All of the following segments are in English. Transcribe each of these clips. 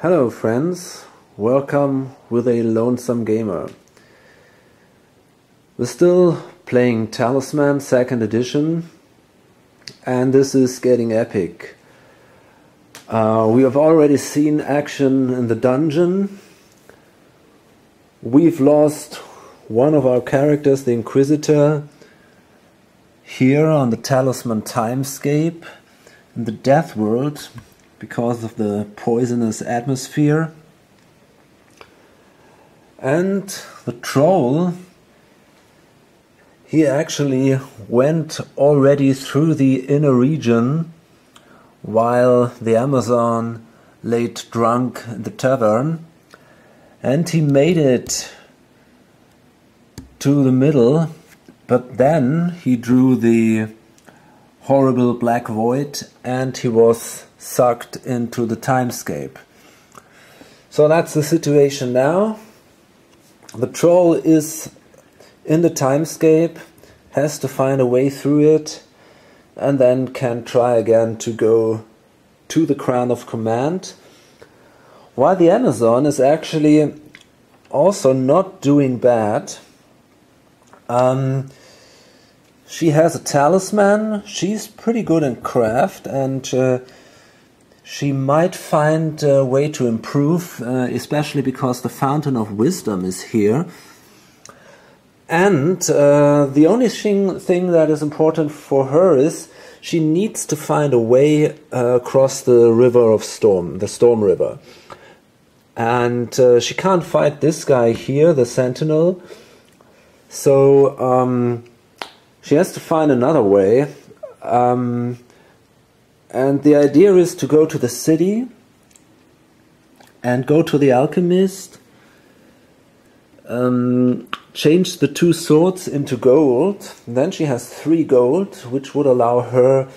Hello friends, welcome with a Lonesome Gamer. We're still playing Talisman 2nd edition and this is getting epic. We have already seen action in the dungeon. We've lost one of our characters, the Inquisitor, here on the Talisman timescape in the Death World, because of the poisonous atmosphere. And the troll, he actually went already through the inner region while the Amazon laid drunk in the tavern, and he made it to the middle, but then he drew the horrible black void and he was sucked into the timescape. So that's the situation now. The troll is in the timescape, has to find a way through it, and then can try again to go to the Crown of Command. While the Amazon is actually also not doing bad. She has a talisman, she's pretty good in craft, and she might find a way to improve, especially because the Fountain of Wisdom is here. And the only thing that is important for her is she needs to find a way across the river of Storm, the Storm River. And she can't fight this guy here, the Sentinel. So she has to find another way. And the idea is to go to the city and go to the alchemist, change the 2 swords into gold. And then she has 3 gold, which would allow her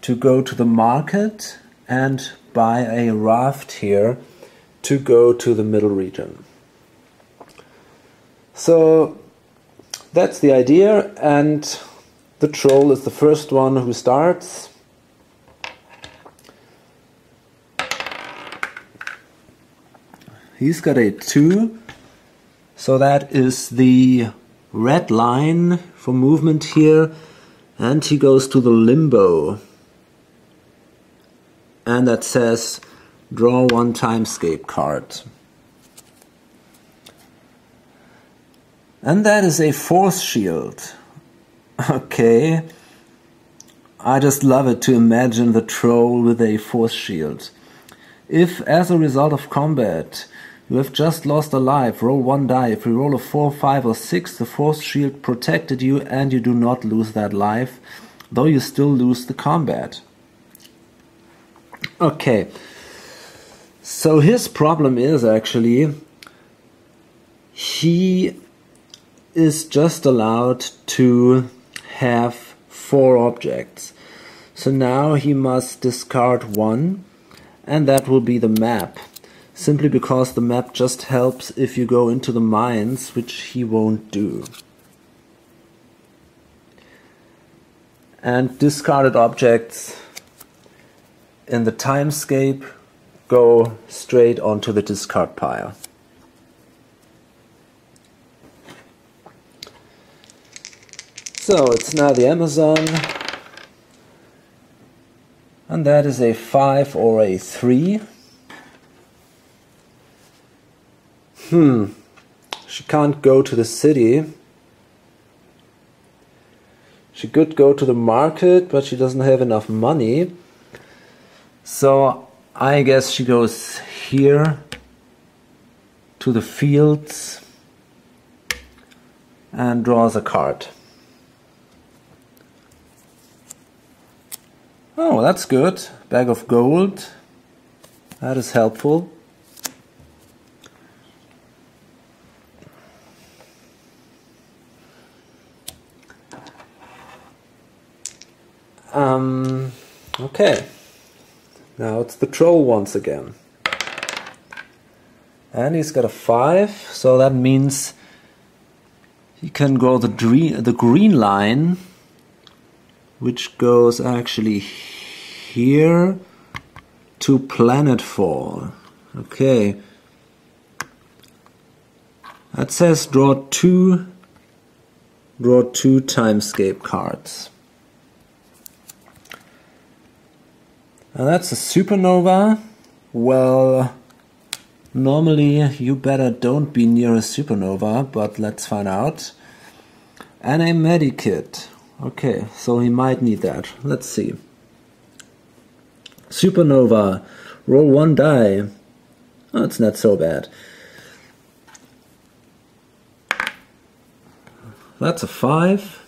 to go to the market and buy a raft here to go to the middle region. So that's the idea, and the troll is the first one who starts. He's got a 2, so that is the red line for movement here, and he goes to the limbo. And that says, draw 1 timescape card. And that is a force shield. Okay. I just love it to imagine the troll with a force shield. If, as a result of combat, you have just lost a life, roll 1 die. If you roll a 4, 5 or 6, the force shield protected you and you do not lose that life, though you still lose the combat. Okay. So his problem is actually, he is just allowed to have 4 objects. So now he must discard 1, and that will be the map. Simply because the map just helps if you go into the mines, which he won't do. And discarded objects in the timescape go straight onto the discard pile. So it's now the Amazon, and that is a 5 or a 3. She can't go to the city. She could go to the market, but she doesn't have enough money. So I guess she goes here to the fields and draws a card. Oh, that's good. Bag of gold. That is helpful. Okay. Now it's the troll once again. And he's got a 5, so that means he can go the green line, which goes actually here to planetfall. Okay. That says draw two timescape cards. Now that's a supernova. Well, normally you better don't be near a supernova, but let's find out. And a medikit. Okay, so he might need that. Let's see. Supernova. Roll one die. Oh, it's not so bad. That's a 5.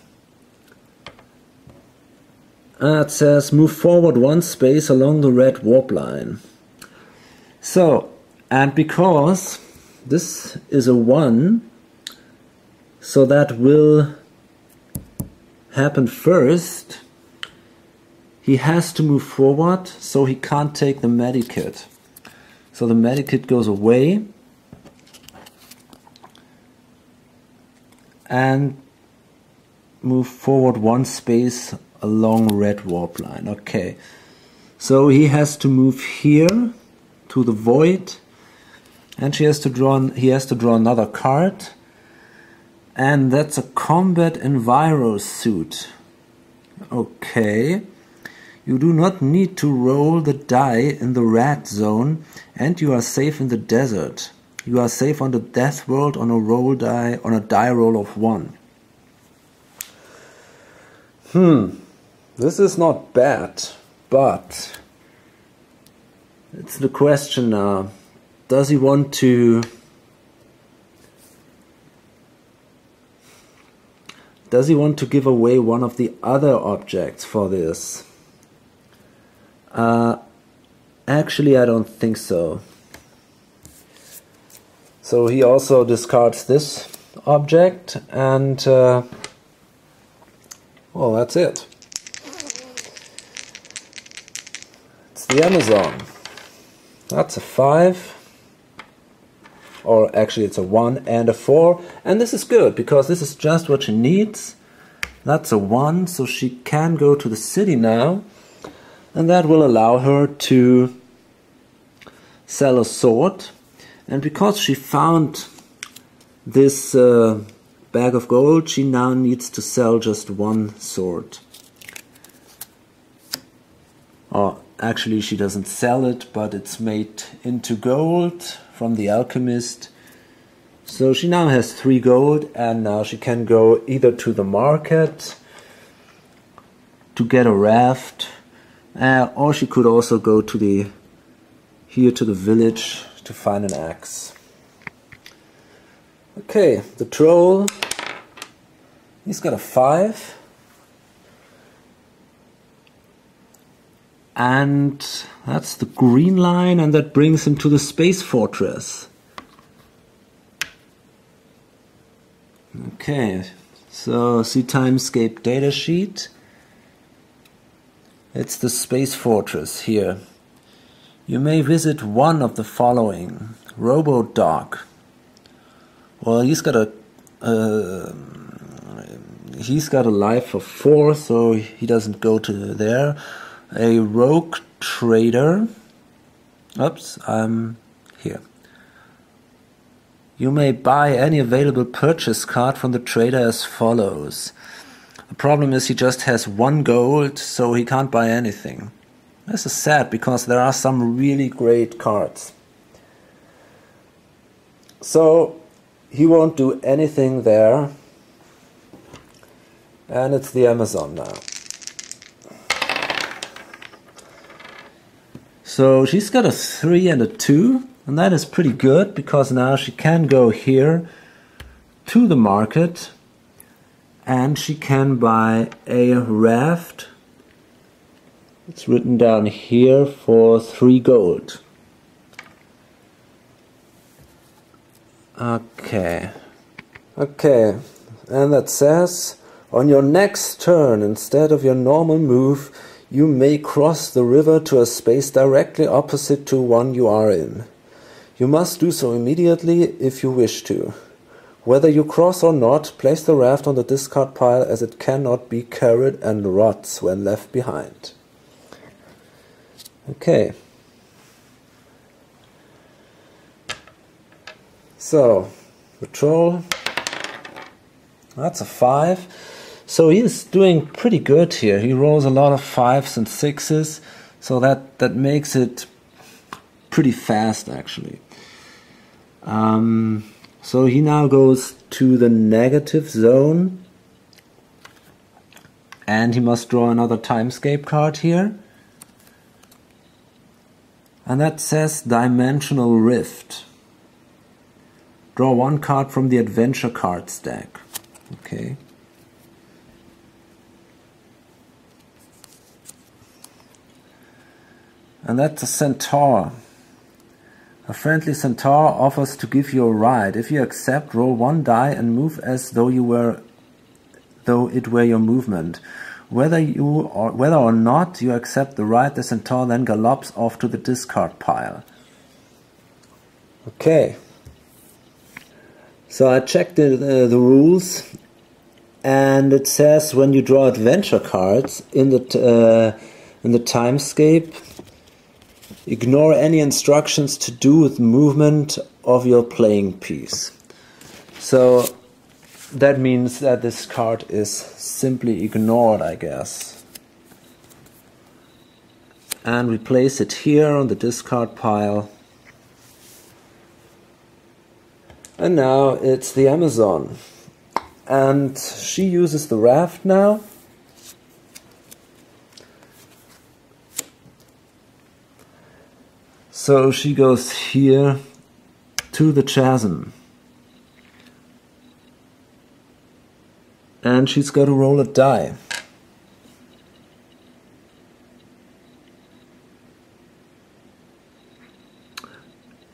It says move forward one space along the red warp line. So, and because this is a 1, so that will happen first, he has to move forward, so he can't take the medikit. So the medikit goes away, and move forward one space along red warp line. Okay, so he has to move here to the void, and he has to draw another card, and that's a combat enviro suit. Okay, you do not need to roll the die in the red zone, and you are safe in the desert. You are safe on the death world on a die roll of 1. This is not bad, but it's the question now. Does he want to give away one of the other objects for this? Actually, I don't think so. So he also discards this object, and well, that's it. It's the Amazon. That's a 5. Or actually it's a 1 and a 4. And this is good, because this is just what she needs. That's a 1, so she can go to the city now. And that will allow her to sell a sword. And because she found this bag of gold, she now needs to sell just 1 sword. Or actually she doesn't sell it, but it's made into gold from the alchemist. So she now has 3 gold, and now she can go either to the market to get a raft, or she could also go to the village to find an axe. Okay, the troll, he's got a 5. And that's the green line, and that brings him to the space fortress. Okay, so see timescape datasheet. It's the space fortress here. You may visit one of the following. Robo-Dog. Well, he's got a life of 4, so he doesn't go to there. A rogue trader. Oops, I'm here. You may buy any available purchase card from the trader as follows. The problem is he just has 1 gold, so he can't buy anything. This is sad, because there are some really great cards. So he won't do anything there. And it's the Amazon now. So she's got a 3 and a 2, and that is pretty good, because now she can go here to the market, and she can buy a raft. It's written down here for 3 gold. Okay, and that says, on your next turn, instead of your normal move, you may cross the river to a space directly opposite to one you are in. You must do so immediately if you wish to. Whether you cross or not, place the raft on the discard pile, as it cannot be carried and rots when left behind. Okay. So, the troll, that's a 5. So he's doing pretty good here. He rolls a lot of 5s and 6s, so that makes it pretty fast actually. So he now goes to the negative zone, and he must draw another Timescape card here. And that says Dimensional Rift. Draw one card from the Adventure card stack. Okay. And that's a Centaur. A friendly centaur offers to give you a ride. If you accept, roll one die and move as though it were your movement. Whether or not you accept the ride, the centaur then gallops off to the discard pile. Okay. So I checked the rules, and it says when you draw adventure cards in the Timescape, ignore any instructions to do with movement of your playing piece. So that means that this card is simply ignored, I guess. And we place it here on the discard pile. And now it's the Amazon. And she uses the raft now. So she goes here to the chasm. And she's got to roll a die.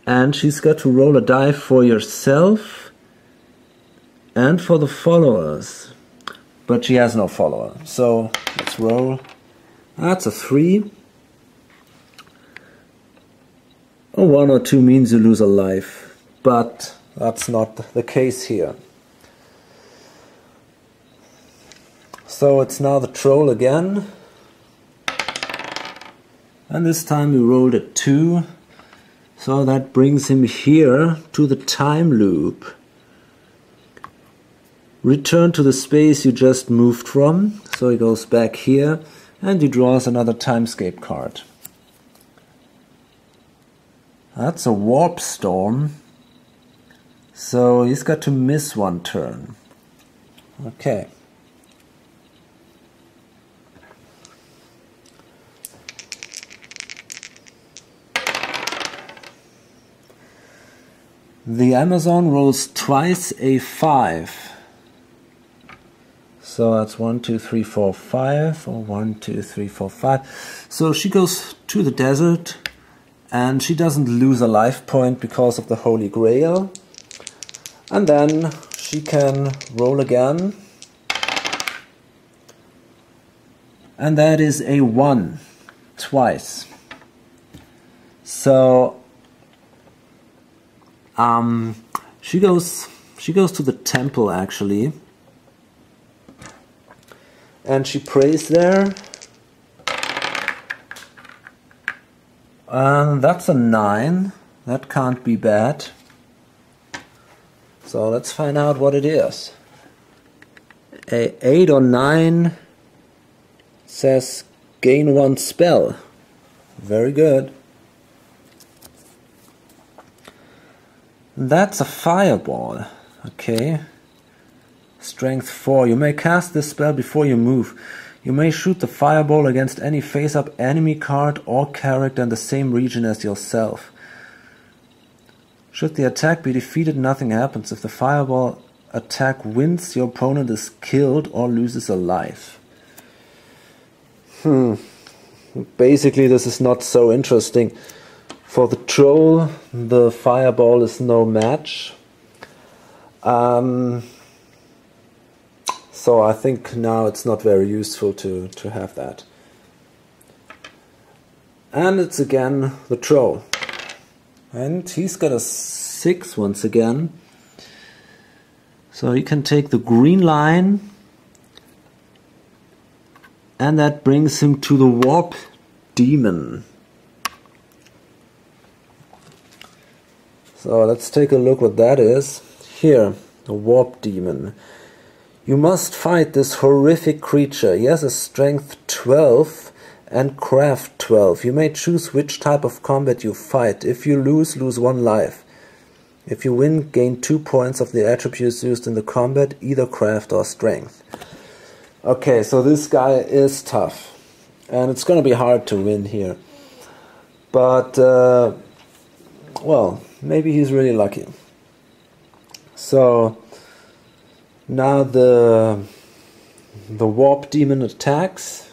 And she's got to roll a die for yourself and for the followers. But she has no follower. So let's roll. That's a 3. A 1 or 2 means you lose a life, but that's not the case here. So it's now the troll again, and this time we rolled a 2, so that brings him here to the time loop. Return to the space you just moved from, so he goes back here, and he draws another Timescape card. That's a warp storm, so he's got to miss one turn. Okay. The Amazon rolls twice a 5. So that's 1, 2, 3, 4, 5, or 1, 2, 3, 4, 5. So she goes to the desert, and she doesn't lose a life point because of the Holy Grail. And then she can roll again. And that is a 1 twice. So she goes to the temple actually. And she prays there. That's a 9. That can't be bad. So let's find out what it is. A 8 or 9 says gain 1 spell. Very good. That's a fireball. Okay. Strength 4. You may cast this spell before you move. You may shoot the fireball against any face-up enemy card or character in the same region as yourself. Should the attack be defeated, nothing happens. If the fireball attack wins, your opponent is killed or loses a life. Basically, this is not so interesting. For the troll, the fireball is no match. So I think now it's not very useful to have that. And it's again the troll. And he's got a 6 once again. So he can take the green line. And that brings him to the warp demon. So let's take a look what that is. Here, a warp demon. You must fight this horrific creature. He has a strength 12 and craft 12. You may choose which type of combat you fight. If you lose 1 life. If you win, gain 2 points of the attributes used in the combat, either craft or strength. Okay, so this guy is tough. And it's going to be hard to win here. But, well, maybe he's really lucky. So, now the warp demon attacks.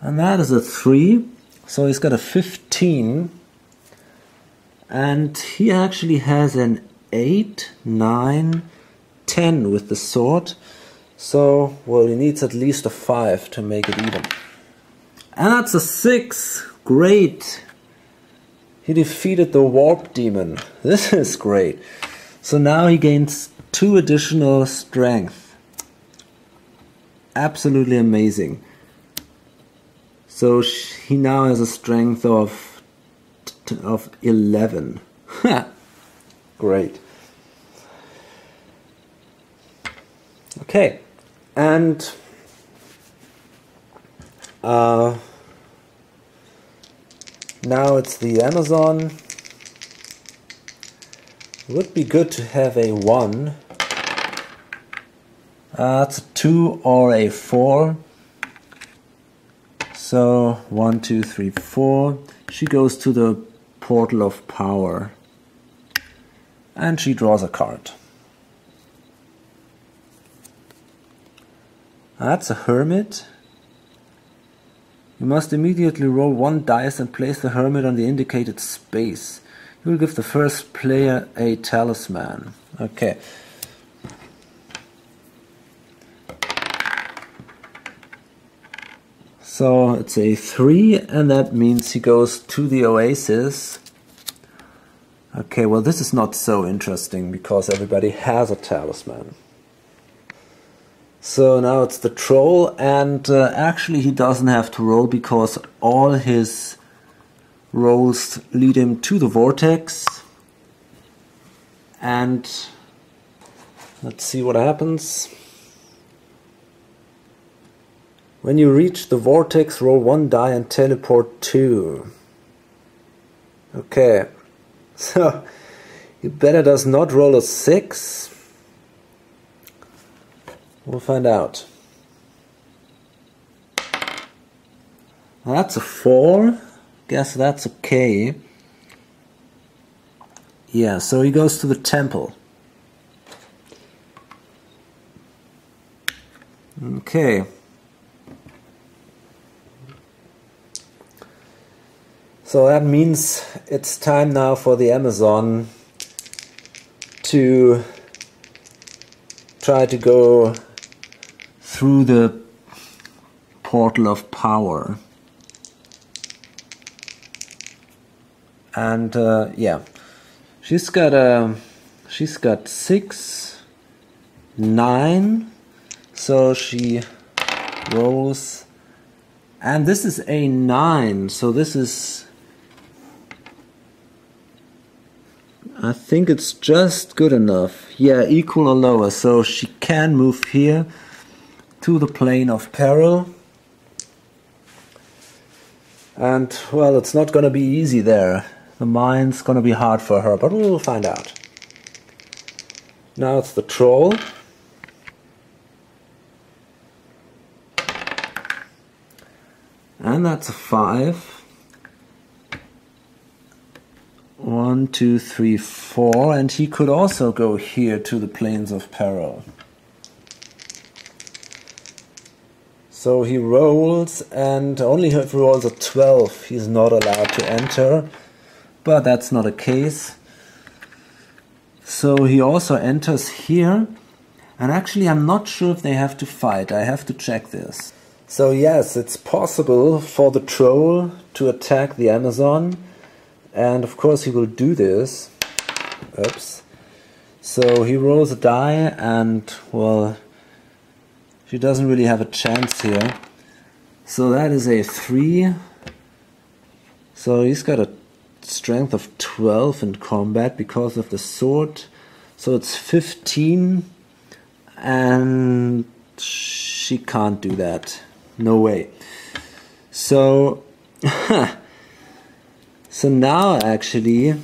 And that is a 3. So he's got a 15. And he actually has an 8, 9, 10 with the sword. So, well, he needs at least a 5 to make it even. And that's a 6. Great. He defeated the warp demon. This is great. So now he gains 2 additional strength. Absolutely amazing. So he now has a strength of 11. Great. Okay, and now it's the Amazon. Would be good to have a 1. It's a 2 or a 4. So 1, 2, 3, 4. She goes to the portal of power and she draws a card. That's a hermit. You must immediately roll 1 dice and place the hermit on the indicated space. You will give the first player a talisman. Okay. So it's a 3, and that means he goes to the oasis. Okay, well this is not so interesting because everybody has a talisman. So now it's the troll, and actually he doesn't have to roll because all his rolls lead him to the vortex. And let's see what happens. When you reach the vortex, roll 1 die and teleport 2. Okay, so he better does not roll a 6. We'll find out. That's a 4. Guess that's okay. Yeah, so he goes to the temple. Okay. So that means it's time now for the Amazon to try to go through the portal of power. And yeah, she's got 6, 9, so she rolls, and this is a 9, so this is, I think it's just good enough. Yeah, equal or lower, so she can move here to the plane of peril. And, well, it's not going to be easy there. The mine's going to be hard for her, but we'll find out. Now it's the troll. And that's a 5. 1, 2, 3, 4. And he could also go here to the plains of peril. So he rolls, and only if he rolls a 12 he's not allowed to enter. But that's not a case. So he also enters here. And actually I'm not sure if they have to fight. I have to check this. So yes, it's possible for the troll to attack the Amazon. And of course he will do this. Oops. So he rolls a die and, well, she doesn't really have a chance here. So that is a 3. So he's got a strength of 12 in combat because of the sword. So it's 15, and she can't do that. No way. So, so now actually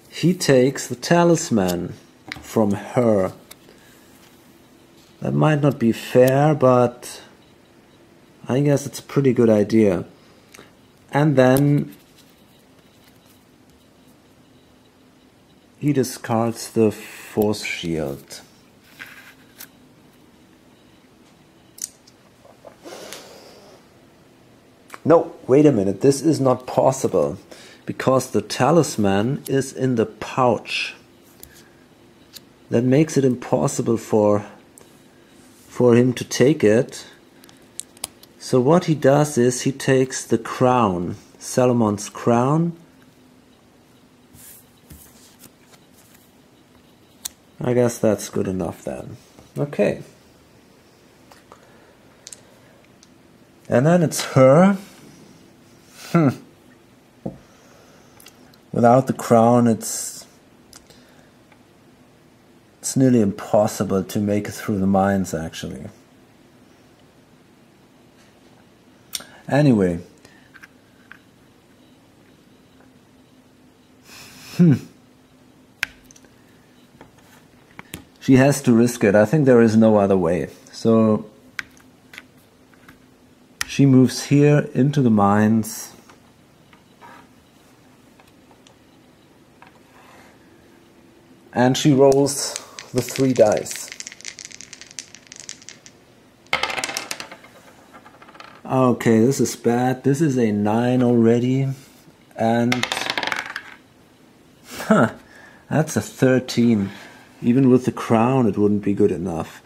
he takes the talisman from her. That might not be fair, but I guess it's a pretty good idea. And then he discards the force shield. No, wait a minute, this is not possible, because the talisman is in the pouch. That makes it impossible for him to take it. So what he does is he takes the crown, Salomon's crown. I guess that's good enough then. Okay. And then it's her. Without the crown, it's nearly impossible to make it through the mines, actually. Anyway. She has to risk it. I think there is no other way. So she moves here into the mines. And she rolls the 3 dice. Okay, this is bad. This is a 9 already. And that's a 13. Even with the crown it wouldn't be good enough.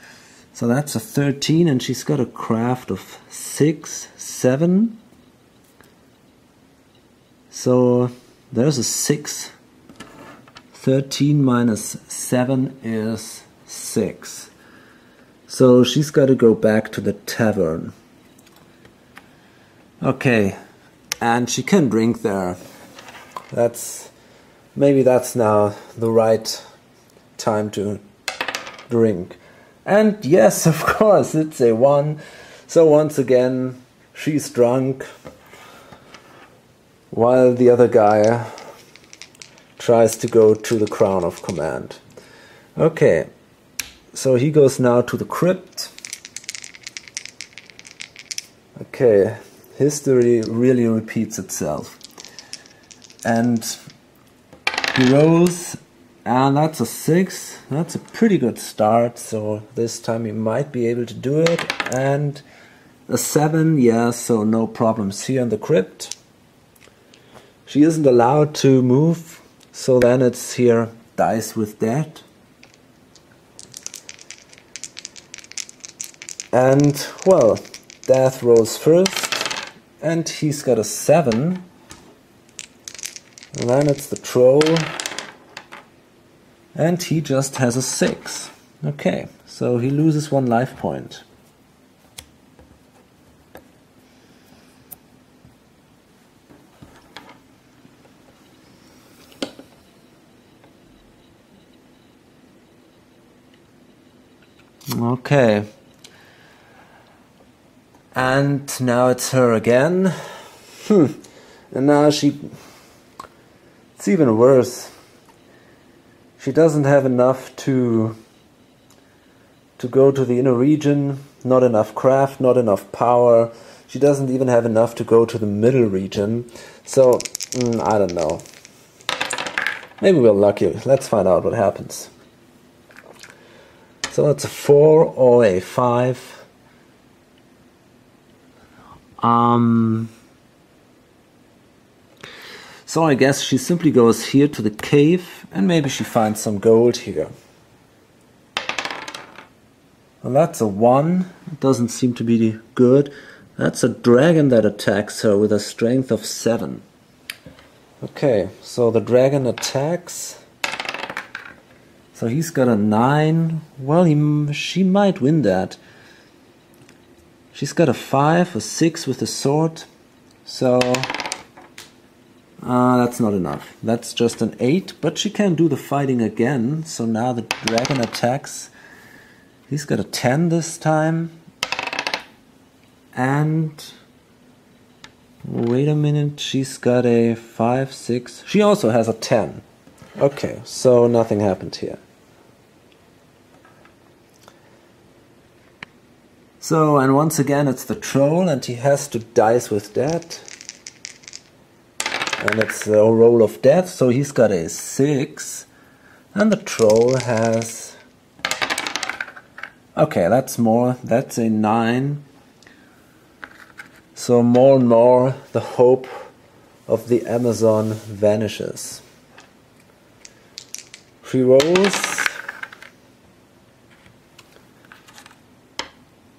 So that's a 13, and she's got a craft of 6, 7. So there's a 6. 13 minus 7 is 6. So she's got to go back to the tavern. Okay, and she can drink there. Maybe that's now the right time to drink. And yes, of course, it's a 1. So once again, she's drunk, while the other guy tries to go to the crown of command. Okay, so he goes now to the crypt. Okay, history really repeats itself. And he rolls, and that's a 6. That's a pretty good start, so this time he might be able to do it. And a 7, yeah, so no problems here in the crypt. She isn't allowed to move, so then it's here, dice with death. And, well, death rolls first, and he's got a 7. And then it's the troll, and he just has a 6. Okay, so he loses 1 life point. Okay. And now it's her again. And now it's even worse. She doesn't have enough to go to the inner region, not enough craft, not enough power. She doesn't even have enough to go to the middle region. So, I don't know. Maybe we're lucky. Let's find out what happens. So it's a 4 or a 5. So I guess she simply goes here to the cave, and maybe she finds some gold here. Well, that's a 1. It doesn't seem to be good. That's a dragon that attacks her with a strength of 7. Okay, so the dragon attacks. So he's got a 9. Well, she might win that. She's got a 5, a 6 with the sword. So That's not enough. That's just an 8, but she can do the fighting again. So now the dragon attacks. He's got a 10 this time. And wait a minute, she's got a 5, 6. She also has a 10. Okay, so nothing happened here. So, and once again it's the troll, and he has to dice with that. And it's a roll of death, so he's got a 6. And the troll has... Okay, that's more. That's a 9. So more and more the hope of the Amazon vanishes. She rolls.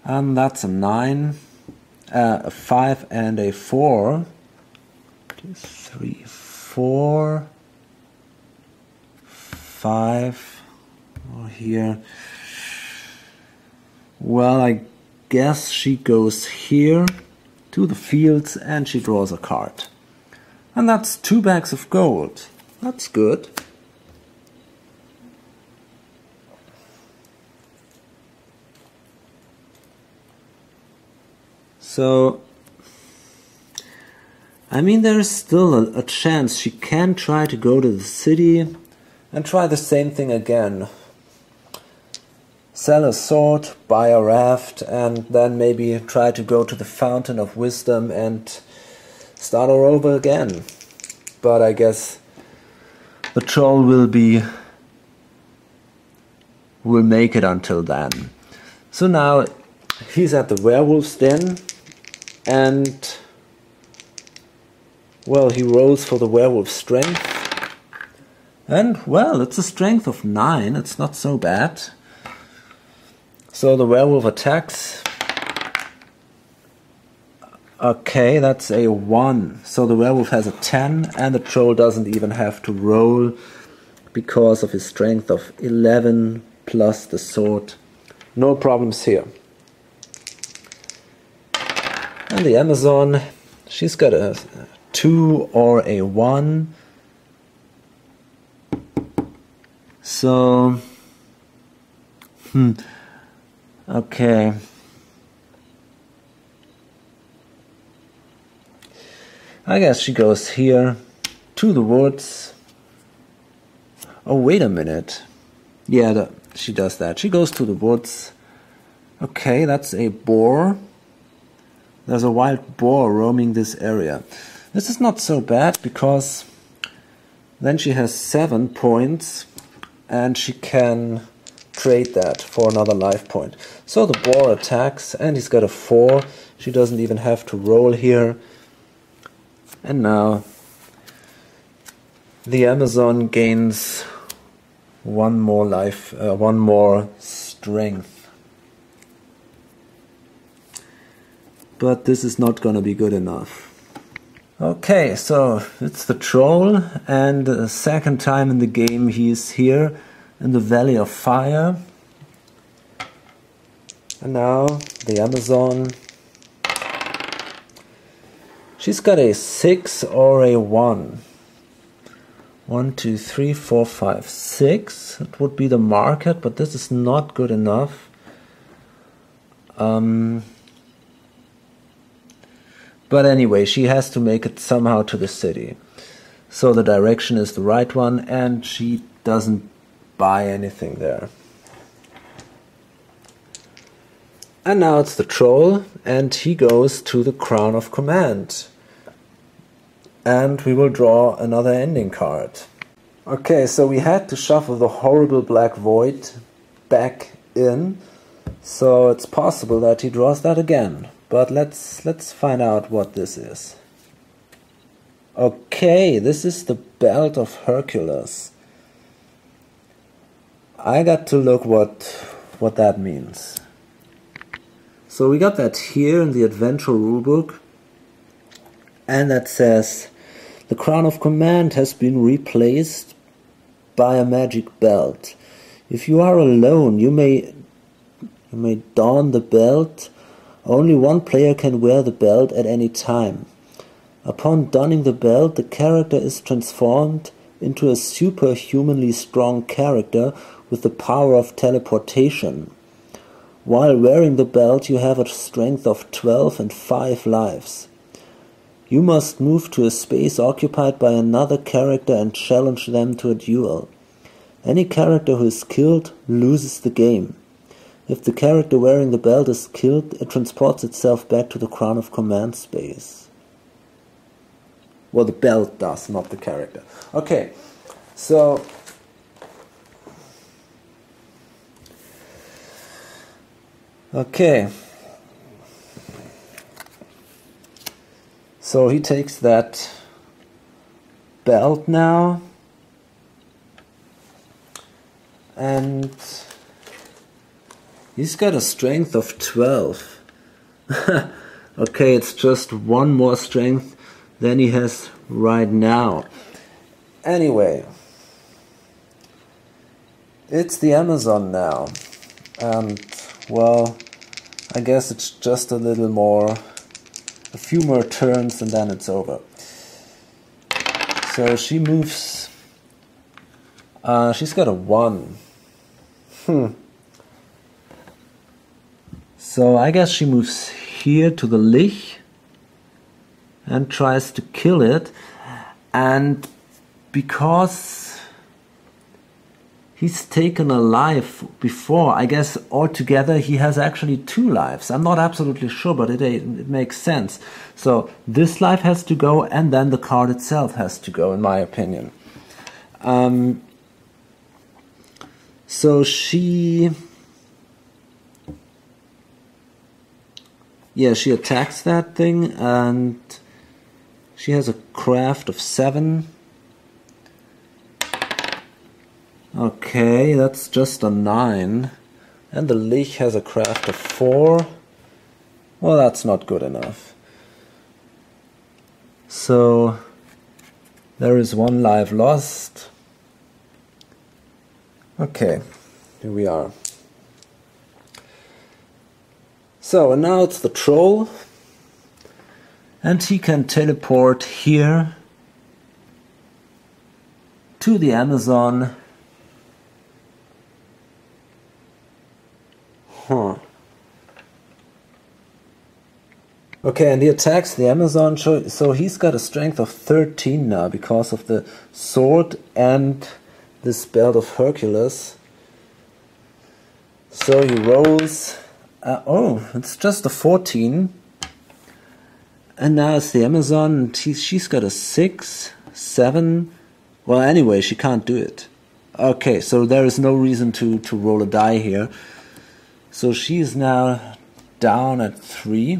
And that's a 9. A 5 and a 4. 2, 3, 4, 5, or here. Well, I guess she goes here to the fields and she draws a card. And that's 2 bags of gold. That's good. So, I mean, there is still a chance she can try to go to the city and try the same thing again. Sell a sword, buy a raft, and then maybe try to go to the Fountain of Wisdom and start all over again. But I guess the troll will make it until then. So now he's at the werewolf's den, and well, he rolls for the werewolf strength. And, well, it's a strength of 9. It's not so bad. So the werewolf attacks. Okay, that's a 1. So the werewolf has a 10, and the troll doesn't even have to roll because of his strength of 11 plus the sword. No problems here. And the Amazon, she's got a 2 or a 1. So, okay. I guess she goes here to the woods. Oh, wait a minute. Yeah, she does that. She goes to the woods. Okay, that's a boar. There's a wild boar roaming this area. This is not so bad because then she has 7 points and she can trade that for another life point. So the boar attacks and he's got a 4. She doesn't even have to roll here. And now the Amazon gains 1 more life, 1 more strength. But this is not gonna be good enough. Okay, so it's the troll, and the second time in the game he's here in the Valley of Fire. And now the Amazon, she's got a 6 or a 1. 1, 2, 3, 4, 5, 6. It would be the market, but this is not good enough. But anyway, she has to make it somehow to the city. So the direction is the right one, and she doesn't buy anything there. And now it's the troll, and he goes to the Crown of Command. And we will draw another ending card. Okay, so we had to shuffle the horrible black void back in. So it's possible that he draws that again. But let's find out what this is. Okay, this is the belt of Hercules. I got to look what that means. So we got that here in the adventure rulebook, and that says the Crown of Command has been replaced by a magic belt. If you are alone, you may don the belt. Only one player can wear the belt at any time. Upon donning the belt, the character is transformed into a superhumanly strong character with the power of teleportation. While wearing the belt, you have a strength of 12 and 5 lives. You must move to a space occupied by another character and challenge them to a duel. Any character who is killed loses the game. If the character wearing the belt is killed, it transports itself back to the Crown of Command space. Well, the belt does, not the character. Okay, so so he takes that belt now, and he's got a strength of 12. Okay, it's just one more strength than he has right now. Anyway, it's the Amazon now, and well, I guess it's just a few more turns and then it's over. So she moves, she's got a 1. So I guess she moves here to the Lich and tries to kill it, and because he's taken a life before, I guess altogether he has actually 2 lives. I'm not absolutely sure, but it makes sense. So this life has to go, and then the card itself has to go, in my opinion. So she attacks that thing, and she has a craft of 7. Okay, that's just a 9. And the Lich has a craft of 4. Well, that's not good enough. So there is 1 life lost. Okay, here we are. So, and now it's the Troll. And he can teleport here to the Amazon. Okay, and he attacks the Amazon, so he's got a strength of 13 now because of the sword and this belt of Hercules. So he rolls. Oh, it's just a 14. And now it's the Amazon, and she's got a 6, 7. Well, anyway, she can't do it. Okay, so there is no reason to roll a die here. So she's now down at 3.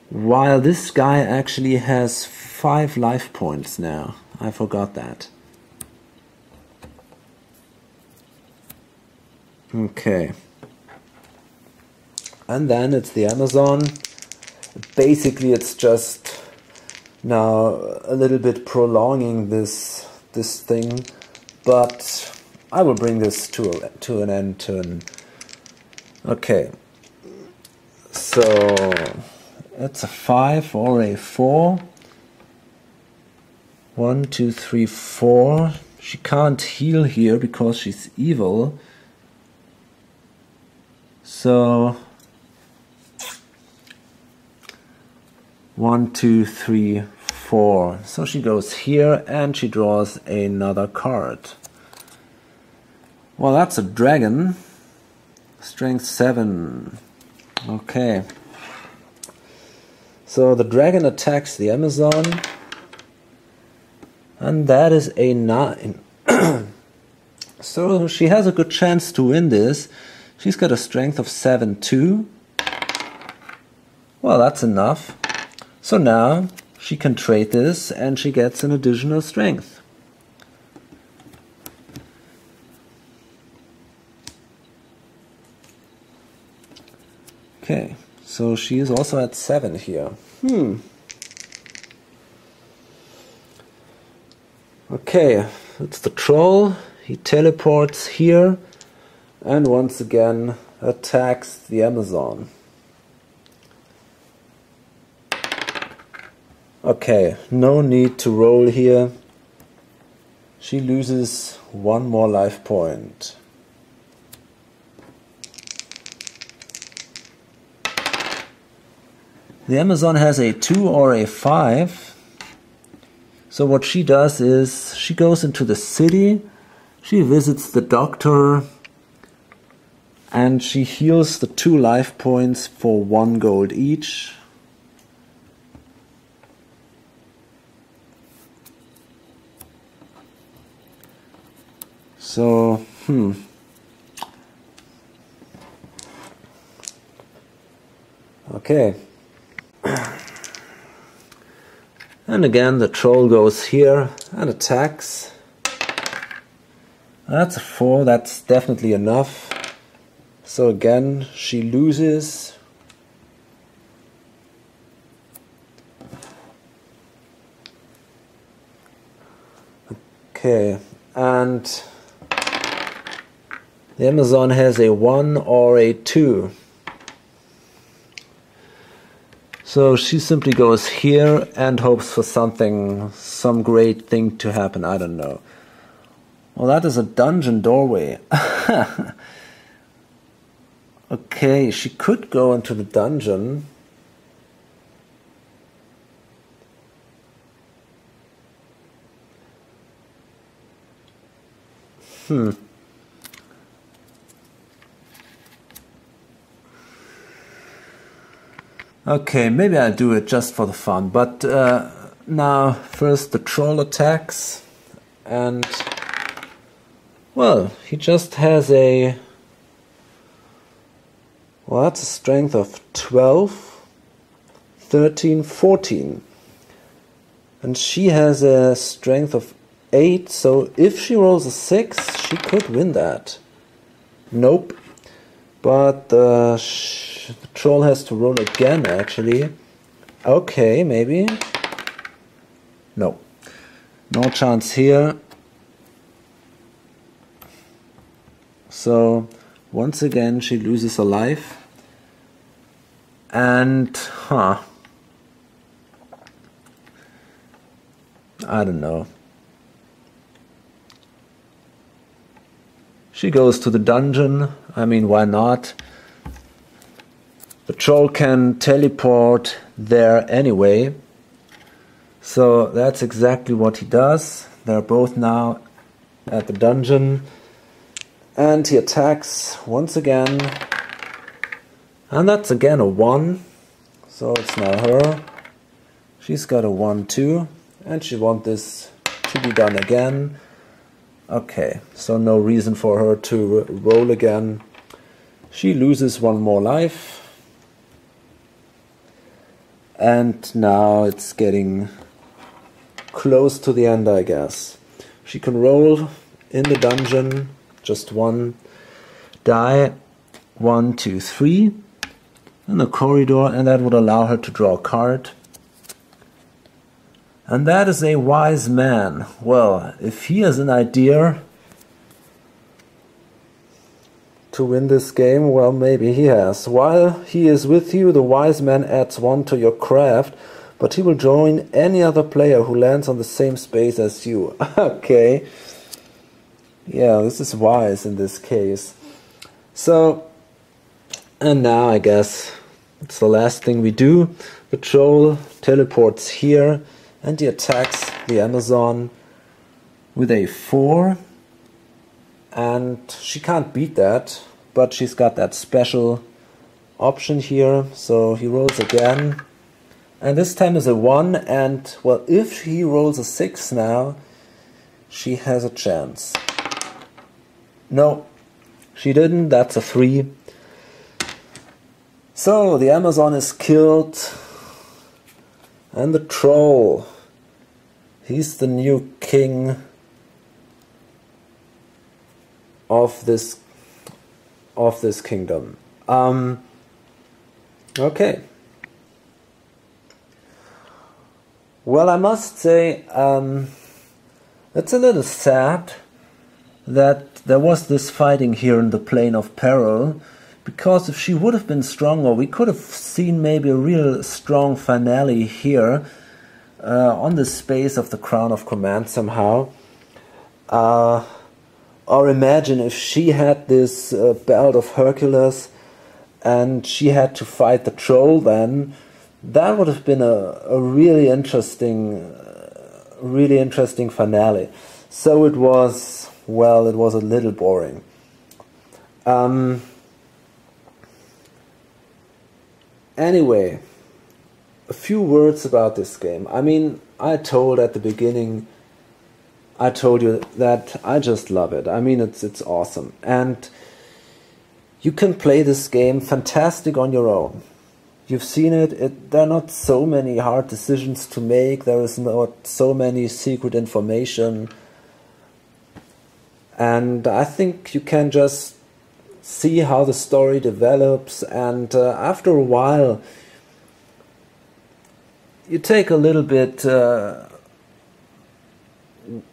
While this guy actually has 5 life points now. I forgot that. Okay. And then it's the Amazon. Basically it's just now a little bit prolonging this thing, but I will bring this to an end turn. Okay. So it's a 5 or a 4. 1, 2, 3, 4. She can't heal here because she's evil. So 1, 2, 3, 4. So she goes here and she draws another card. Well, that's a dragon. Strength 7. Okay. So the dragon attacks the Amazon. And that is a 9. So she has a good chance to win this. She's got a strength of 7 too. Well, that's enough. So now she can trade this and she gets an additional strength. Okay, so she is also at 7 here. Okay, it's the Troll. He teleports here and once again attacks the Amazon. Okay, no need to roll here. She loses one more life point. The Amazon has a 2 or a 5. So what she does is she goes into the city, she visits the doctor, and she heals the 2 life points for 1 gold each. So, okay. And again the troll goes here and attacks. That's a 4, that's definitely enough. So again she loses. Okay, and the Amazon has a 1 or a 2. So she simply goes here and hopes for something, some great thing to happen, I don't know. Well, that is a dungeon doorway. Okay, she could go into the dungeon. Okay, maybe I'll do it just for the fun, but now first the troll attacks, and well, he just has a, well, that's a strength of 12, 13, 14, and she has a strength of 8, so if she rolls a 6, she could win that. Nope, but the troll has to roll again, actually. Okay, maybe. No. No chance here. So, once again, she loses a life. And, I don't know. She goes to the dungeon. I mean, why not? The troll can teleport there anyway. So that's exactly what he does. They're both now at the dungeon. And he attacks once again. And that's again a 1. So it's now her. She's got a 1 too. And she wants this to be done again. Okay, so no reason for her to roll again. She loses 1 more life. And now it's getting close to the end, I guess. She can roll in the dungeon, just 1 die, 1, 2, 3, in the corridor, and that would allow her to draw a card. And that is a wise man. Well, if he has an idea to win this game, well, maybe he has. While he is with you, the wise man adds 1 to your craft, but he will join any other player who lands on the same space as you. Okay. Yeah, this is wise in this case. So, and now I guess it's the last thing we do. The troll teleports here and he attacks the Amazon with a 4. And she can't beat that, but she's got that special option here. So he rolls again. And this time is a 1. And, well, if he rolls a 6 now, she has a chance. No, she didn't. That's a 3. So the Amazon is killed. And the troll, he's the new king of this kingdom. Okay. Well, I must say, it's a little sad that there was this fighting here in the Plane of Peril, because if she would have been stronger, we could have seen maybe a real strong finale here. on the space of the Crown of Command somehow. Or imagine if she had this belt of Hercules and she had to fight the troll then. That would have been a really interesting finale. So it was, well, it was a little boring. Anyway, a few words about this game. I mean, I told you that I just love it. I mean, it's awesome. And you can play this game fantastic on your own. You've seen it. There are not so many hard decisions to make. There is not so many secret information. And I think you can just see how the story develops, and after a while you take a little bit,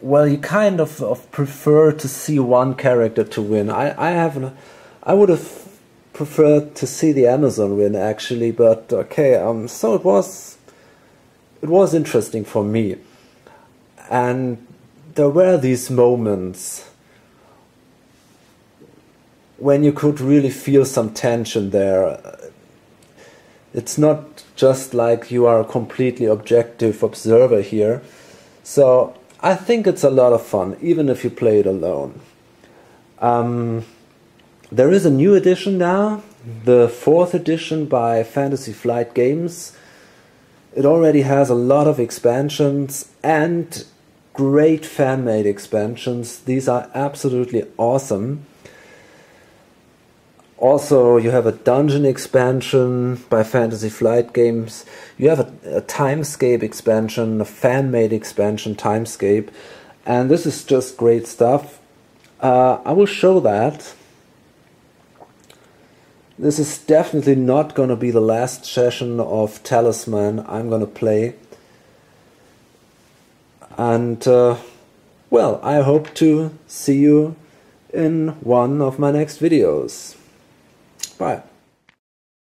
well, you kind of prefer to see one character to win. I would have preferred to see the Amazon win actually, but okay, so it was interesting for me. And there were these moments when you could really feel some tension there. It's not just like you are a completely objective observer here. So I think it's a lot of fun, even if you play it alone. There is a new edition now, the 4th edition by Fantasy Flight Games. It already has a lot of expansions and great fan-made expansions. These are absolutely awesome. Also, you have a dungeon expansion by Fantasy Flight Games. You have a Timescape expansion, a fan-made expansion, Timescape. And this is just great stuff. I will show that. This is definitely not going to be the last session of Talisman I'm going to play. And, well, I hope to see you in one of my next videos. Bye.